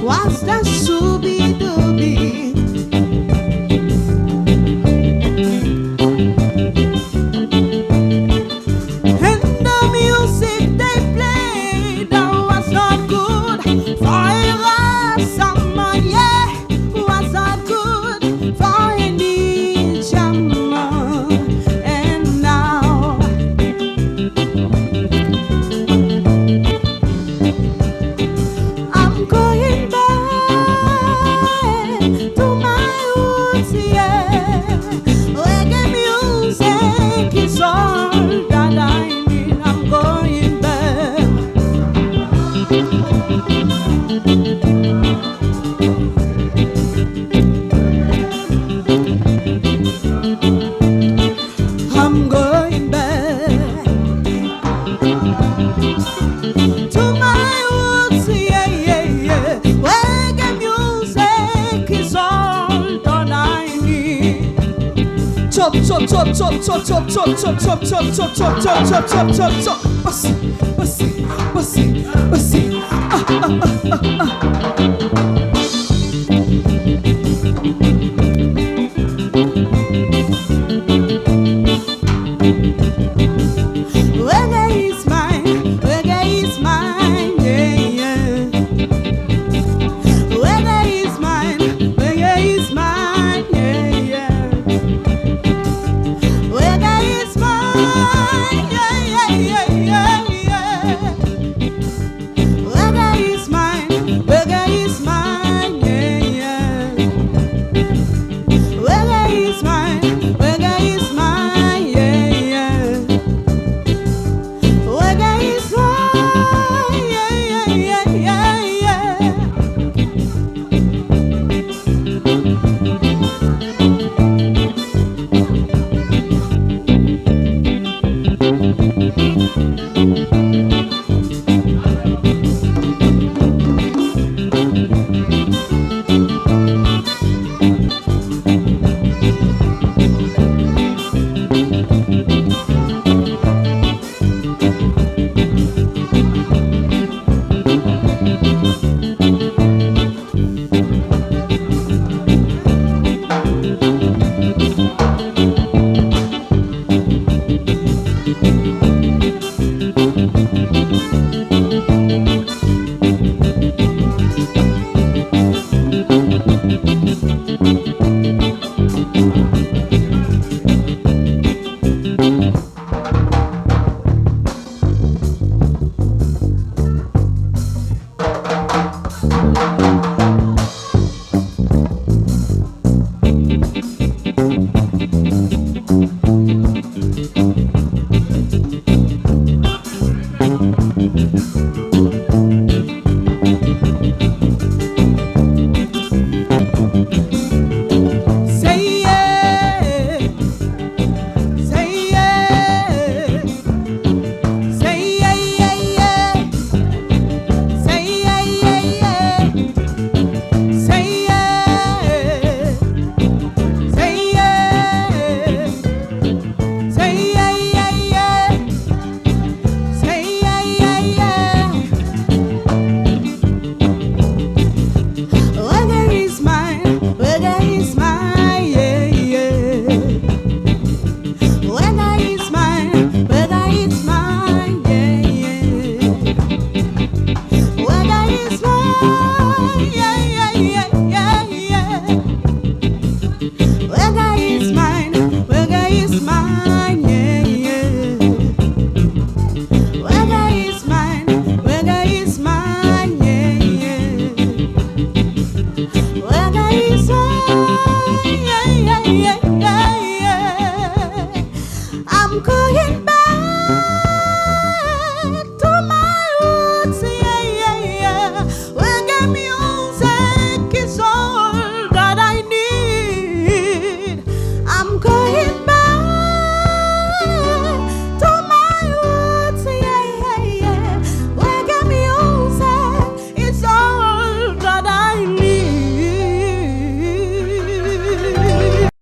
What's that shooby-dooby? And the music they played was not good for someone, yeah, was not good for any jammer. And now I'm going back to my roots, yeah. Reggae music is all that I need. I'm going back. I'm going back to my roots, yeah, yeah, yeah. Reggae music is all that I need. Chop, chop, chop, chop, chop, chop, chop, chop, chop, chop, chop, chop, chop, chop, chop, chop, chop. Pussy, pussy, pussy, pussy. Reggae